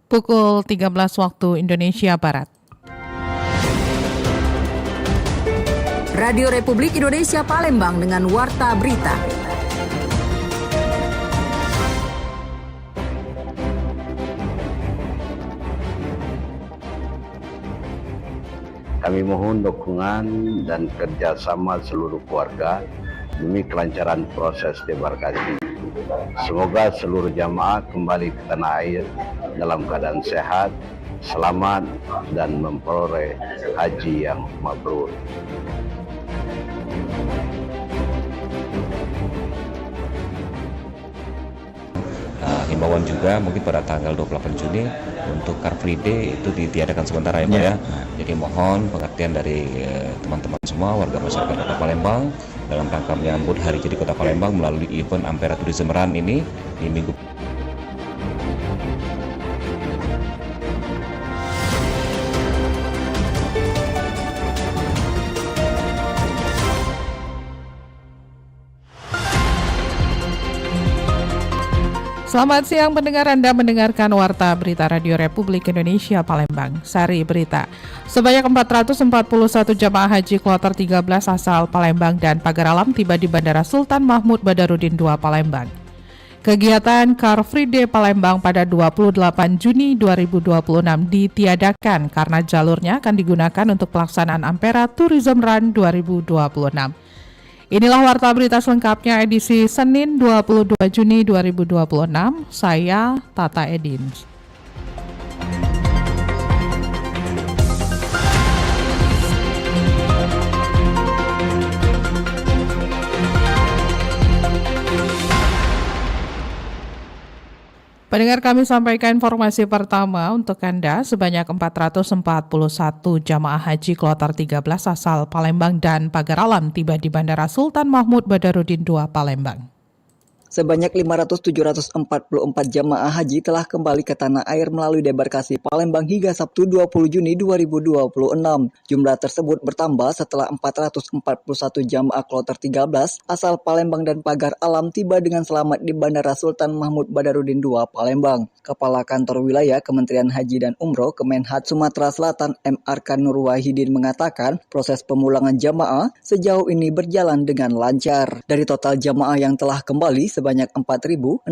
Pukul 13 waktu Indonesia Barat. Radio Republik Indonesia Palembang dengan Warta Berita. Kami mohon dukungan dan kerjasama seluruh keluarga demi kelancaran proses debarkasi. Semoga seluruh jamaah kembali ke tanah air dalam keadaan sehat, selamat, dan memperoleh haji yang mabrur. Himbauan juga mungkin pada tanggal 28 Juni untuk Car Free Day itu ditiadakan sementara ya Pak ya. Jadi mohon pengertian dari teman-teman semua warga masyarakat Kota Palembang dalam rangka menyambut Hari Jadi Kota Palembang melalui event Ampera Tourism Run ini di minggu. Selamat siang pendengar, Anda mendengarkan Warta Berita Radio Republik Indonesia Palembang. Sari Berita. Sebanyak 441 jamaah haji kloter 13 asal Palembang dan Pagar Alam tiba di Bandara Sultan Mahmud Badarudin II Palembang. Kegiatan Car Free Day Palembang pada 28 Juni 2026 ditiadakan karena jalurnya akan digunakan untuk pelaksanaan Ampera Tourism Run 2026. Inilah Warta Berita selengkapnya edisi Senin 22 Juni 2026. Saya Tata Edin. Pendengar, kami sampaikan informasi pertama untuk Anda. Sebanyak 441 jamaah haji kloter 13 asal Palembang dan Pagar Alam tiba di Bandara Sultan Mahmud Badarudin II Palembang. Sebanyak 744 jamaah haji telah kembali ke tanah air melalui debarkasi Palembang hingga Sabtu 20 Juni 2026. Jumlah tersebut bertambah setelah 441 jamaah kloter 13 asal Palembang dan Pagar Alam tiba dengan selamat di Bandara Sultan Mahmud Badarudin II Palembang. Kepala Kantor Wilayah Kementerian Haji dan Umroh Kemenhad Sumatera Selatan M. Arkan Nur Wahidin mengatakan proses pemulangan jamaah sejauh ini berjalan dengan lancar. Dari total jamaah yang telah kembali, sebanyak 4.623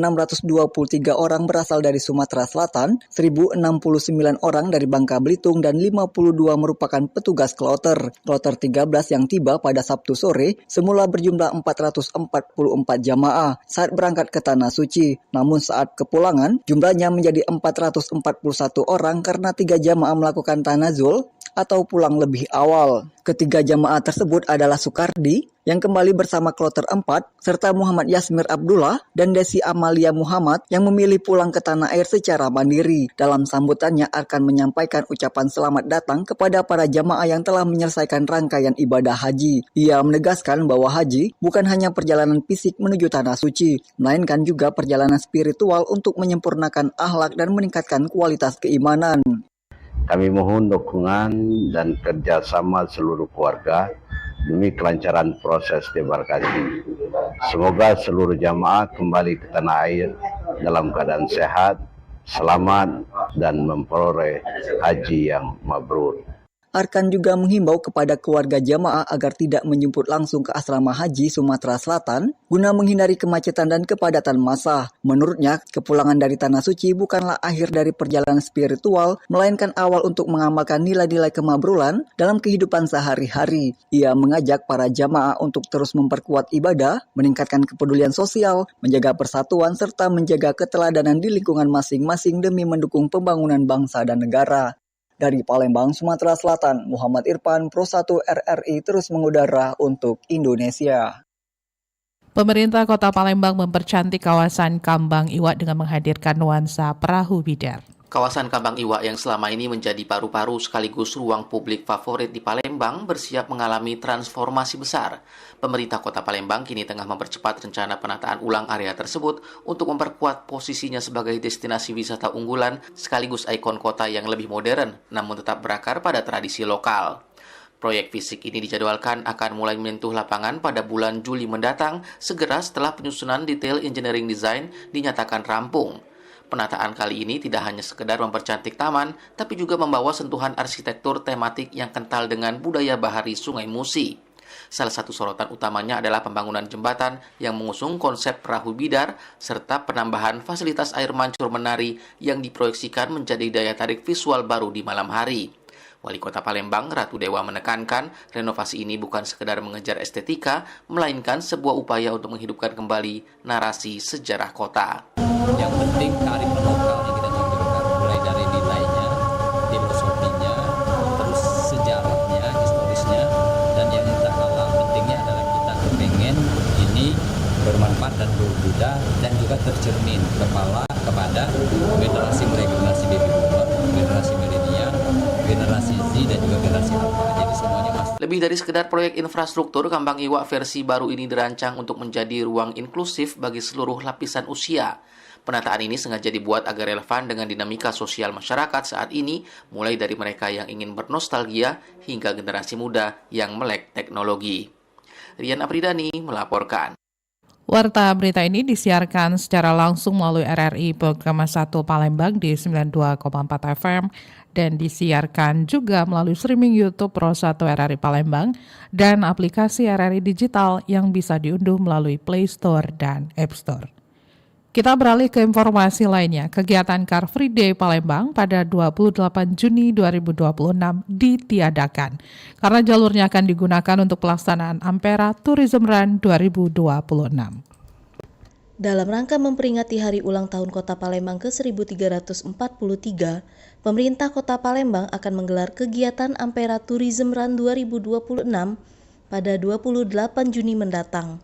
orang berasal dari Sumatera Selatan, 1.069 orang dari Bangka Belitung, dan 52 merupakan petugas kloter. Kloter 13 yang tiba pada Sabtu sore semula berjumlah 444 jamaah saat berangkat ke Tanah Suci. Namun saat kepulangan, jumlahnya menjadi 441 orang karena 3 jamaah melakukan tanazul atau pulang lebih awal. Ketiga jamaah tersebut adalah Sukardi yang kembali bersama kloter 4 serta Muhammad Yasmir Abdullah dan Desi Amalia Muhammad yang memilih pulang ke tanah air secara mandiri. Dalam sambutannya akan menyampaikan ucapan selamat datang kepada para jamaah yang telah menyelesaikan rangkaian ibadah haji. Ia menegaskan bahwa haji bukan hanya perjalanan fisik menuju tanah suci, melainkan juga perjalanan spiritual untuk menyempurnakan akhlak dan meningkatkan kualitas keimanan. Kami mohon dukungan dan kerjasama seluruh keluarga demi kelancaran proses debarkasi. Semoga seluruh jamaah kembali ke tanah air dalam keadaan sehat, selamat, dan memperoleh haji yang mabrur. Arkan juga menghimbau kepada keluarga jamaah agar tidak menjemput langsung ke asrama haji Sumatera Selatan guna menghindari kemacetan dan kepadatan massa. Menurutnya, kepulangan dari Tanah Suci bukanlah akhir dari perjalanan spiritual, melainkan awal untuk mengamalkan nilai-nilai kemabrulan dalam kehidupan sehari-hari. Ia mengajak para jamaah untuk terus memperkuat ibadah, meningkatkan kepedulian sosial, menjaga persatuan, serta menjaga keteladanan di lingkungan masing-masing demi mendukung pembangunan bangsa dan negara. Dari Palembang, Sumatera Selatan, Muhammad Irfan, Pro 1 RRI terus mengudara untuk Indonesia. Pemerintah Kota Palembang mempercantik kawasan Kambang Iwak dengan menghadirkan nuansa perahu bidar. Kawasan Kambang Iwak yang selama ini menjadi paru-paru sekaligus ruang publik favorit di Palembang bersiap mengalami transformasi besar. Pemerintah Kota Palembang kini tengah mempercepat rencana penataan ulang area tersebut untuk memperkuat posisinya sebagai destinasi wisata unggulan sekaligus ikon kota yang lebih modern namun tetap berakar pada tradisi lokal. Proyek fisik ini dijadwalkan akan mulai menyentuh lapangan pada bulan Juli mendatang segera setelah penyusunan detail engineering design dinyatakan rampung. Penataan kali ini tidak hanya sekedar mempercantik taman, tapi juga membawa sentuhan arsitektur tematik yang kental dengan budaya bahari Sungai Musi. Salah satu sorotan utamanya adalah pembangunan jembatan yang mengusung konsep perahu bidar serta penambahan fasilitas air mancur menari yang diproyeksikan menjadi daya tarik visual baru di malam hari. Wali Kota Palembang, Ratu Dewa menekankan renovasi ini bukan sekedar mengejar estetika, melainkan sebuah upaya untuk menghidupkan kembali narasi sejarah kota. Yang penting kearifan lokal yang kita tonjolkan, mulai dari nilainya, filosofinya, terus sejarahnya, historisnya, dan yang tak kalah pentingnya adalah kita kepengen ini bermanfaat dan berguna dan juga tercermin kepada generasi mulai generasi baby boomer, generasi milenial, generasi Z dan juga generasi alpha. Jadi semuanya masuk. Lebih dari sekedar proyek infrastruktur, Kambang Iwak versi baru ini dirancang untuk menjadi ruang inklusif bagi seluruh lapisan usia. Penataan ini sengaja dibuat agar relevan dengan dinamika sosial masyarakat saat ini, mulai dari mereka yang ingin bernostalgia hingga generasi muda yang melek teknologi. Rian Apridani melaporkan. Warta berita ini disiarkan secara langsung melalui RRI Program 1 Palembang di 92,4 FM dan disiarkan juga melalui streaming YouTube Pro 1 RRI Palembang dan aplikasi RRI Digital yang bisa diunduh melalui Play Store dan App Store. Kita beralih ke informasi lainnya. Kegiatan Car Free Day Palembang pada 28 Juni 2026 ditiadakan karena jalurnya akan digunakan untuk pelaksanaan Ampera Tourism Run 2026. Dalam rangka memperingati hari ulang tahun Kota Palembang ke-1343, pemerintah Kota Palembang akan menggelar kegiatan Ampera Tourism Run 2026 pada 28 Juni mendatang.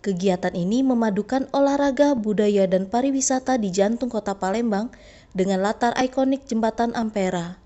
Kegiatan ini memadukan olahraga, budaya, dan pariwisata di jantung Kota Palembang dengan latar ikonik Jembatan Ampera.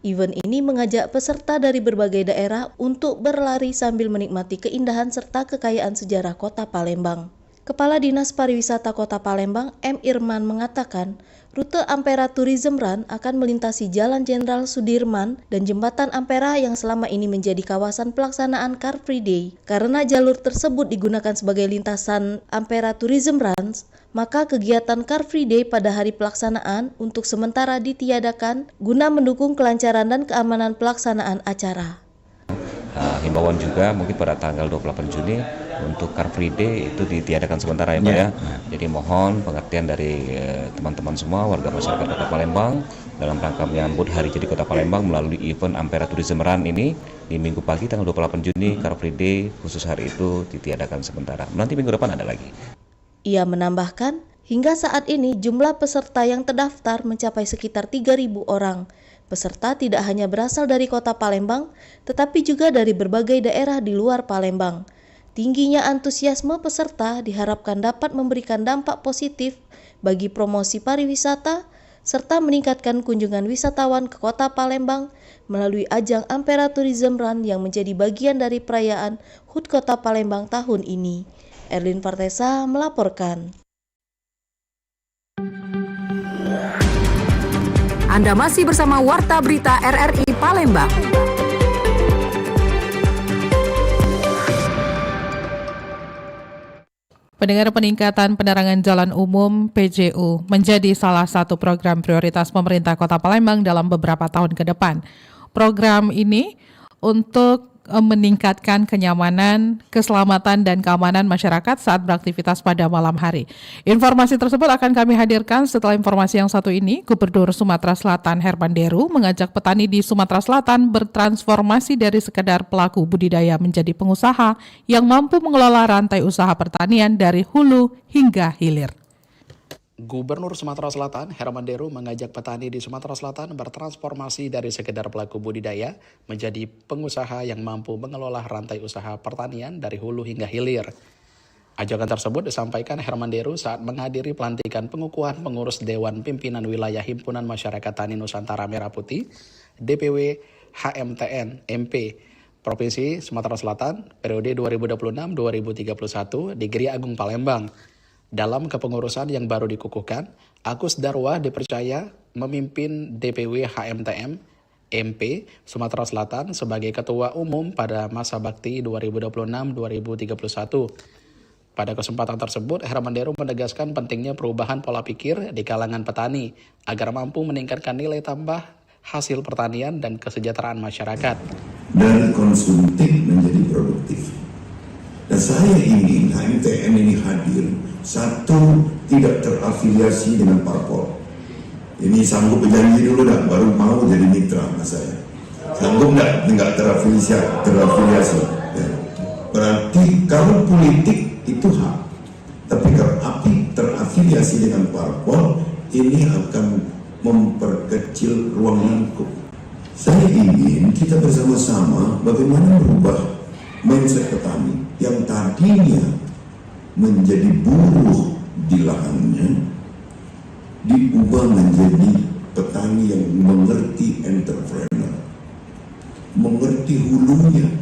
Event ini mengajak peserta dari berbagai daerah untuk berlari sambil menikmati keindahan serta kekayaan sejarah Kota Palembang. Kepala Dinas Pariwisata Kota Palembang, M. Irman, mengatakan rute Ampera Tourism Run akan melintasi Jalan Jenderal Sudirman dan Jembatan Ampera yang selama ini menjadi kawasan pelaksanaan Car Free Day. Karena jalur tersebut digunakan sebagai lintasan Ampera Tourism Run, maka kegiatan Car Free Day pada hari pelaksanaan untuk sementara ditiadakan guna mendukung kelancaran dan keamanan pelaksanaan acara. Himbauan juga mungkin pada tanggal 28 Juni untuk Car Free Day itu ditiadakan sementara ya Pak ya. Jadi mohon pengertian dari teman-teman semua warga masyarakat Kota Palembang dalam rangka menyambut Hari Jadi Kota Palembang melalui event Ampera Tourism Run ini di Minggu pagi tanggal 28 Juni Car Free Day khusus hari itu ditiadakan sementara. Nanti minggu depan ada lagi. Ia menambahkan, hingga saat ini jumlah peserta yang terdaftar mencapai sekitar 3.000 orang. Peserta tidak hanya berasal dari Kota Palembang, tetapi juga dari berbagai daerah di luar Palembang. Tingginya antusiasme peserta diharapkan dapat memberikan dampak positif bagi promosi pariwisata, serta meningkatkan kunjungan wisatawan ke Kota Palembang melalui ajang Ampera Tourism Run yang menjadi bagian dari perayaan HUT Kota Palembang tahun ini. Erlin Partesa melaporkan. Anda masih bersama Warta Berita RRI Palembang. Pendengar, peningkatan penerangan jalan umum PJU menjadi salah satu program prioritas pemerintah Kota Palembang dalam beberapa tahun ke depan. Program ini untuk meningkatkan kenyamanan, keselamatan, dan keamanan masyarakat saat beraktivitas pada malam hari. Informasi tersebut akan kami hadirkan setelah informasi yang satu ini. Gubernur Sumatera Selatan Herman Deru mengajak petani di Sumatera Selatan bertransformasi dari sekedar pelaku budidaya menjadi pengusaha yang mampu mengelola rantai usaha pertanian dari hulu hingga hilir. Gubernur Sumatera Selatan Herman Deru mengajak petani di Sumatera Selatan bertransformasi dari sekedar pelaku budidaya menjadi pengusaha yang mampu mengelola rantai usaha pertanian dari hulu hingga hilir. Ajakan tersebut disampaikan Herman Deru saat menghadiri pelantikan pengukuhan pengurus Dewan Pimpinan Wilayah Himpunan Masyarakat Tani Nusantara Merah Putih DPW HMTN MP Provinsi Sumatera Selatan periode 2026-2031 di Gria Agung Palembang. Dalam kepengurusan yang baru dikukuhkan, Agus Darwa dipercaya memimpin DPW HMTM MP Sumatera Selatan sebagai Ketua Umum pada masa bakti 2026-2031. Pada kesempatan tersebut, Hermanderu menegaskan pentingnya perubahan pola pikir di kalangan petani agar mampu meningkatkan nilai tambah hasil pertanian dan kesejahteraan masyarakat. Dari konsumtif menjadi produktif. Dan saya ingin HMTN ini hadir, satu, tidak terafiliasi dengan parpol. Ini sanggup berjanji dulu dah, baru mau jadi mitra sama saya. Sanggup nggak terafiliasi. Ya. Berarti kalau politik itu hak, tapi kalau api terafiliasi dengan parpol, ini akan memperkecil ruang lingkup. Saya ingin kita bersama-sama bagaimana merubah mindset petani yang tadinya menjadi buruh di lahannya, diubah menjadi petani yang mengerti entrepreneur, mengerti hulunya,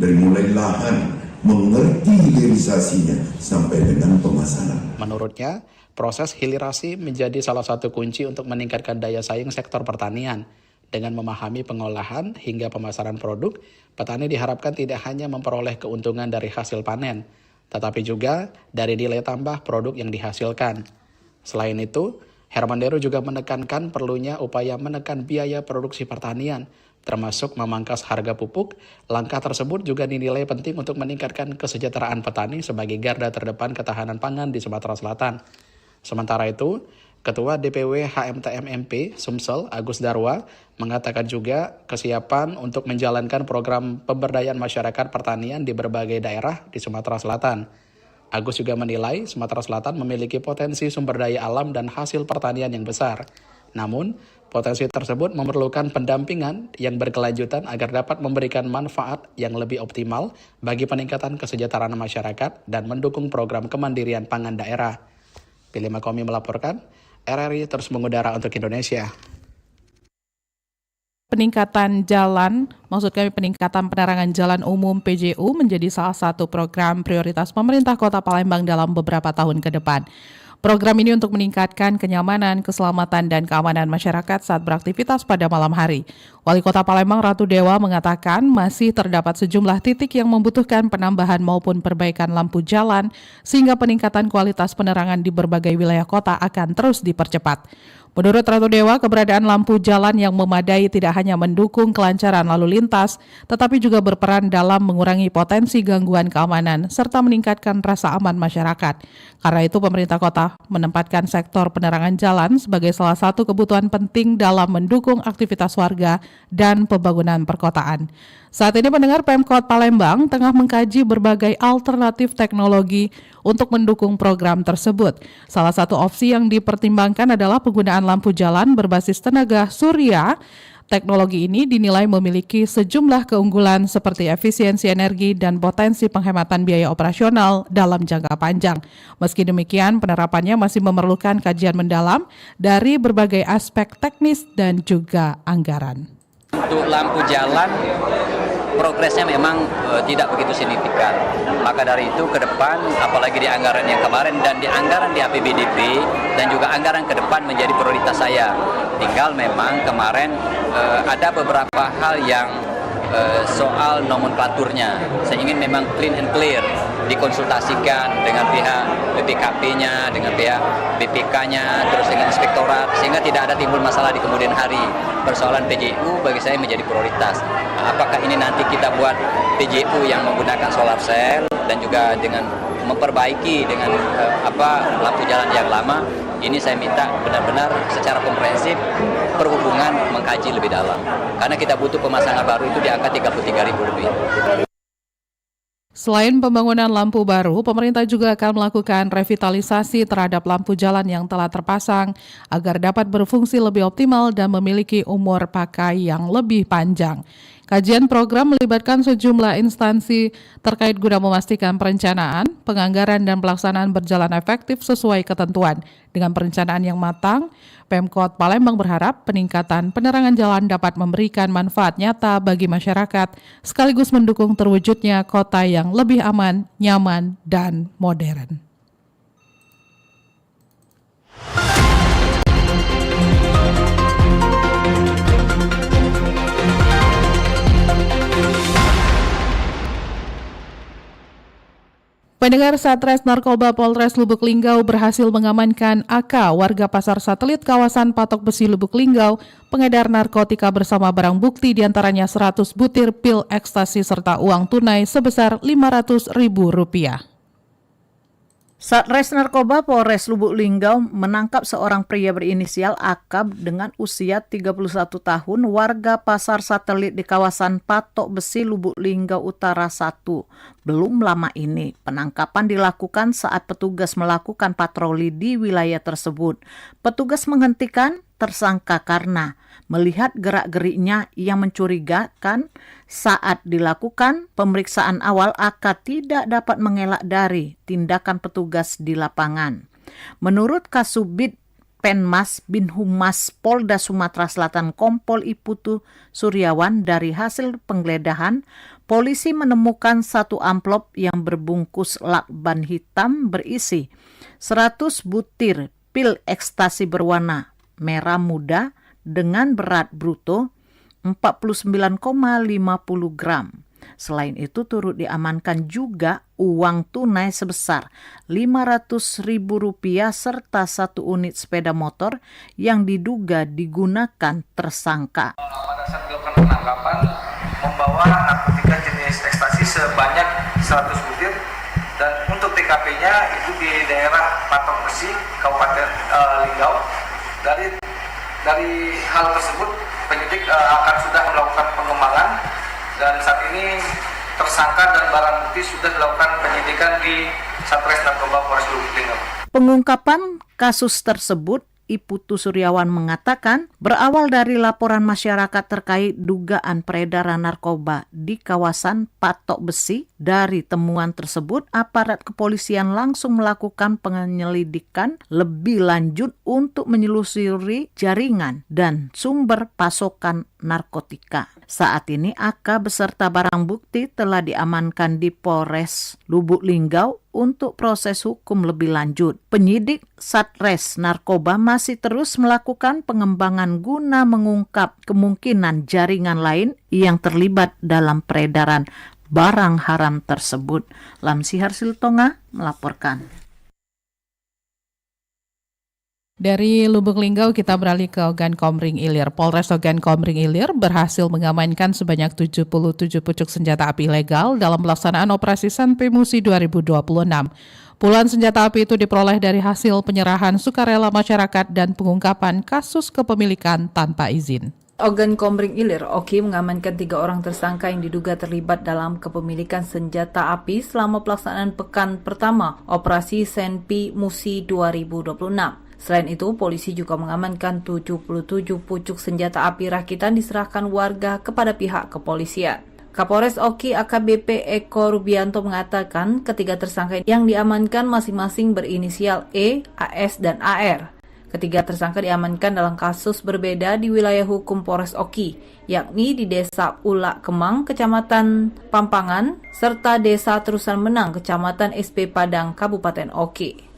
dari mulai lahan, mengerti hilirisasinya sampai dengan pemasaran. Menurutnya, proses hilirasi menjadi salah satu kunci untuk meningkatkan daya saing sektor pertanian. Dengan memahami pengolahan hingga pemasaran produk, petani diharapkan tidak hanya memperoleh keuntungan dari hasil panen, tetapi juga dari nilai tambah produk yang dihasilkan. Selain itu, Hermanderu juga menekankan perlunya upaya menekan biaya produksi pertanian, termasuk memangkas harga pupuk. Langkah tersebut juga dinilai penting untuk meningkatkan kesejahteraan petani sebagai garda terdepan ketahanan pangan di Sumatera Selatan. Sementara itu, Ketua DPW HMTM-MP Sumsel Agus Darwa mengatakan juga kesiapan untuk menjalankan program pemberdayaan masyarakat pertanian di berbagai daerah di Sumatera Selatan. Agus juga menilai Sumatera Selatan memiliki potensi sumber daya alam dan hasil pertanian yang besar. Namun, potensi tersebut memerlukan pendampingan yang berkelanjutan agar dapat memberikan manfaat yang lebih optimal bagi peningkatan kesejahteraan masyarakat dan mendukung program kemandirian pangan daerah. Pilih Makomi melaporkan, RRI terus mengudara untuk Indonesia. Peningkatan jalan, maksud kami peningkatan penerangan jalan umum PJU menjadi salah satu program prioritas pemerintah Kota Palembang dalam beberapa tahun ke depan. Program ini untuk meningkatkan kenyamanan, keselamatan, dan keamanan masyarakat saat beraktivitas pada malam hari. Wali Kota Palembang Ratu Dewa mengatakan masih terdapat sejumlah titik yang membutuhkan penambahan maupun perbaikan lampu jalan sehingga peningkatan kualitas penerangan di berbagai wilayah kota akan terus dipercepat. Menurut Ratu Dewa, keberadaan lampu jalan yang memadai tidak hanya mendukung kelancaran lalu lintas, tetapi juga berperan dalam mengurangi potensi gangguan keamanan serta meningkatkan rasa aman masyarakat. Karena itu, pemerintah kota menempatkan sektor penerangan jalan sebagai salah satu kebutuhan penting dalam mendukung aktivitas warga dan pembangunan perkotaan. Saat ini pendengar Pemkot Palembang tengah mengkaji berbagai alternatif teknologi untuk mendukung program tersebut. Salah satu opsi yang dipertimbangkan adalah penggunaan lampu jalan berbasis tenaga surya. Teknologi ini dinilai memiliki sejumlah keunggulan seperti efisiensi energi dan potensi penghematan biaya operasional dalam jangka panjang. Meski demikian, penerapannya masih memerlukan kajian mendalam dari berbagai aspek teknis dan juga anggaran. Untuk lampu jalan, progresnya memang tidak begitu signifikan. Maka dari itu ke depan, apalagi di anggaran yang kemarin dan di anggaran di APBDP dan juga anggaran ke depan menjadi prioritas saya. Tinggal memang kemarin ada beberapa hal yang soal nomenklaturnya. Saya ingin memang clean and clear, dikonsultasikan dengan pihak BPKP-nya, dengan pihak BPK-nya, terus dengan inspektorat, sehingga tidak ada timbul masalah di kemudian hari. Persoalan PJU bagi saya menjadi prioritas. Apakah ini nanti kita buat PJU yang menggunakan solar cell dan juga dengan memperbaiki dengan lampu jalan yang lama, ini saya minta benar-benar secara komprehensif perhubungan mengkaji lebih dalam. Karena kita butuh pemasangan baru itu di angka 33.000 lebih. Selain pembangunan lampu baru, pemerintah juga akan melakukan revitalisasi terhadap lampu jalan yang telah terpasang agar dapat berfungsi lebih optimal dan memiliki umur pakai yang lebih panjang. Kajian program melibatkan sejumlah instansi terkait guna memastikan perencanaan, penganggaran, dan pelaksanaan berjalan efektif sesuai ketentuan. Dengan perencanaan yang matang, Pemkot Palembang berharap peningkatan penerangan jalan dapat memberikan manfaat nyata bagi masyarakat, sekaligus mendukung terwujudnya kota yang lebih aman, nyaman, dan modern. Pendengar, Satres Narkoba Polres Lubuk Linggau berhasil mengamankan AK, warga pasar satelit kawasan Patok Besi Lubuk Linggau, pengedar narkotika bersama barang bukti diantaranya 100 butir pil ekstasi serta uang tunai sebesar Rp500.000. Satres Narkoba Polres Lubuk Linggau menangkap seorang pria berinisial AK dengan usia 31 tahun, warga pasar satelit di kawasan Patok Besi Lubuk Linggau Utara 1. Belum lama ini, penangkapan dilakukan saat petugas melakukan patroli di wilayah tersebut. Petugas menghentikan tersangka karena melihat gerak-geriknya yang mencurigakan. Saat dilakukan pemeriksaan awal, AK tidak dapat mengelak dari tindakan petugas di lapangan. Menurut Kasubit Penmas Binhumas Polda Sumatera Selatan Kompol Iputu Suryawan, dari hasil penggeledahan, polisi menemukan satu amplop yang berbungkus lakban hitam berisi 100 butir pil ekstasi berwarna merah muda dengan berat bruto 49,50 gram. Selain itu turut diamankan juga uang tunai sebesar Rp500.000 serta 1 unit sepeda motor yang diduga digunakan tersangka. Pada saat dilakukan penangkapan, membawa narkotika jenis ekstasi sebanyak 100 butir, dan untuk TKP-nya itu di daerah Patok Besi, Kabupaten Linggau. Dari hal tersebut, penyidik akan sudah melakukan pengembangan, dan saat ini tersangka dan barang bukti sudah dilakukan penyidikan di Satres Narkoba Polres Lubuk Linggau. Pengungkapan kasus tersebut, Iputu Suryawan mengatakan, berawal dari laporan masyarakat terkait dugaan peredaran narkoba di kawasan Patok Besi. Dari temuan tersebut, aparat kepolisian langsung melakukan penyelidikan lebih lanjut untuk menyelusuri jaringan dan sumber pasokan narkotika. Saat ini AK beserta barang bukti telah diamankan di Polres Lubuk Linggau untuk proses hukum lebih lanjut. Penyidik Satres Narkoba masih terus melakukan pengembangan guna mengungkap kemungkinan jaringan lain yang terlibat dalam peredaran barang haram tersebut. Lamsihar Siltonga melaporkan. Dari Lubuk Linggau kita beralih ke Ogan Komering Ilir. Polres Ogan Komering Ilir berhasil mengamankan sebanyak 77 pucuk senjata api ilegal dalam pelaksanaan operasi Sanpe Musi 2026. Puluhan senjata api itu diperoleh dari hasil penyerahan sukarela masyarakat dan pengungkapan kasus kepemilikan tanpa izin. Ogan Komering Ilir, Oki mengamankan 3 orang tersangka yang diduga terlibat dalam kepemilikan senjata api selama pelaksanaan pekan pertama operasi Sanpe Musi 2026. Selain itu, polisi juga mengamankan 77 pucuk senjata api rakitan diserahkan warga kepada pihak kepolisian. Kapolres Oki AKBP Eko Rubianto mengatakan ketiga tersangka yang diamankan masing-masing berinisial E, AS, dan AR. Ketiga tersangka diamankan dalam kasus berbeda di wilayah hukum Polres Oki, yakni di Desa Ulak Kemang, Kecamatan Pampangan, serta Desa Terusan Menang, Kecamatan SP Padang, Kabupaten Oki.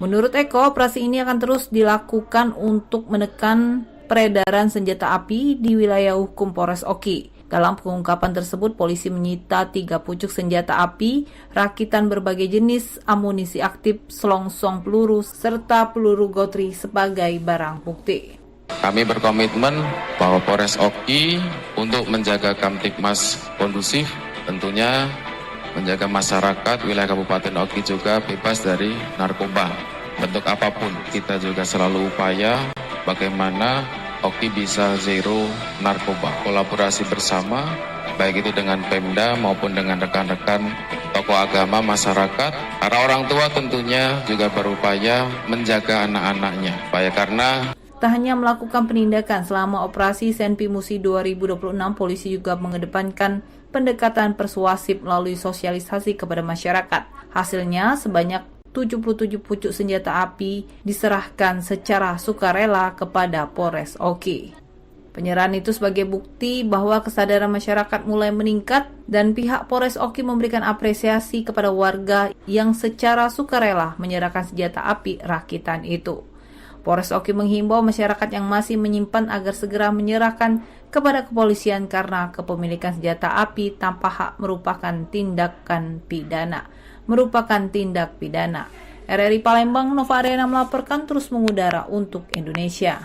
Menurut Eko, operasi ini akan terus dilakukan untuk menekan peredaran senjata api di wilayah hukum Polres Oki. Dalam pengungkapan tersebut, polisi menyita 3 pucuk senjata api, rakitan berbagai jenis, amunisi aktif, selongsong peluru, serta peluru gotri sebagai barang bukti. Kami berkomitmen bahwa Polres Oki untuk menjaga Kamtibmas kondusif, tentunya menjaga masyarakat wilayah Kabupaten Oki juga bebas dari narkoba. Bentuk apapun, kita juga selalu upaya bagaimana Oki bisa zero narkoba. Kolaborasi bersama, baik itu dengan Pemda maupun dengan rekan-rekan tokoh agama, masyarakat. Para orang tua tentunya juga berupaya menjaga anak-anaknya. Karena tak hanya melakukan penindakan selama operasi Sanpe Musi 2026, polisi juga mengedepankan pendekatan persuasif melalui sosialisasi kepada masyarakat. Hasilnya, sebanyak 77 pucuk senjata api diserahkan secara sukarela kepada Polres Oki. Penyerahan itu sebagai bukti bahwa kesadaran masyarakat mulai meningkat dan pihak Polres Oki memberikan apresiasi kepada warga yang secara sukarela menyerahkan senjata api rakitan itu. Polres Oki menghimbau masyarakat yang masih menyimpan agar segera menyerahkan kepada kepolisian karena kepemilikan senjata api tanpa hak merupakan tindakan pidana. merupakan tindak pidana. RRI Palembang, Nova Arena melaporkan terus mengudara untuk Indonesia.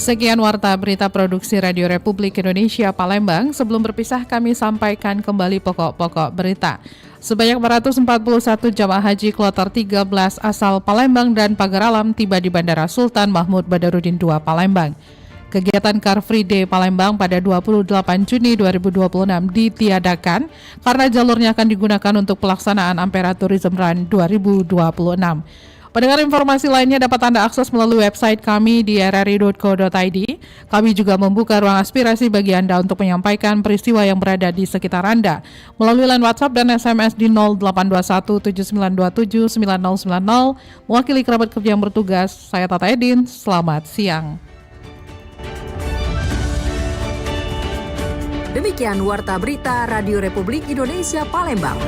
Sekian warta berita produksi Radio Republik Indonesia Palembang. Sebelum berpisah kami sampaikan kembali pokok-pokok berita. Sebanyak 441 jamaah haji kloter 13 asal Palembang dan Pagar Alam tiba di Bandara Sultan Mahmud Badarudin II Palembang. Kegiatan Car Free Day Palembang pada 28 Juni 2026 ditiadakan karena jalurnya akan digunakan untuk pelaksanaan Ampera Tourism Run 2026. Pendengar, informasi lainnya dapat Anda akses melalui website kami di rri.co.id. Kami juga membuka ruang aspirasi bagi Anda untuk menyampaikan peristiwa yang berada di sekitar Anda melalui line WhatsApp dan SMS di 0821 7927 9090. Mewakili kerabat kerja yang bertugas, saya Tata Edin, selamat siang. Demikian Warta Berita Radio Republik Indonesia Palembang.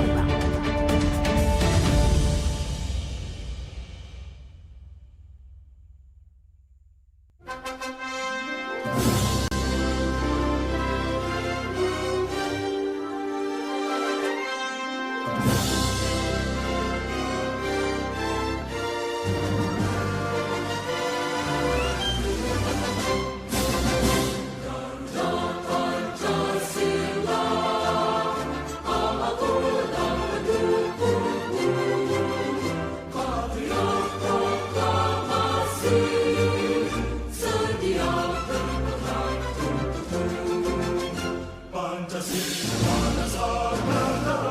Pancasila dasar negara.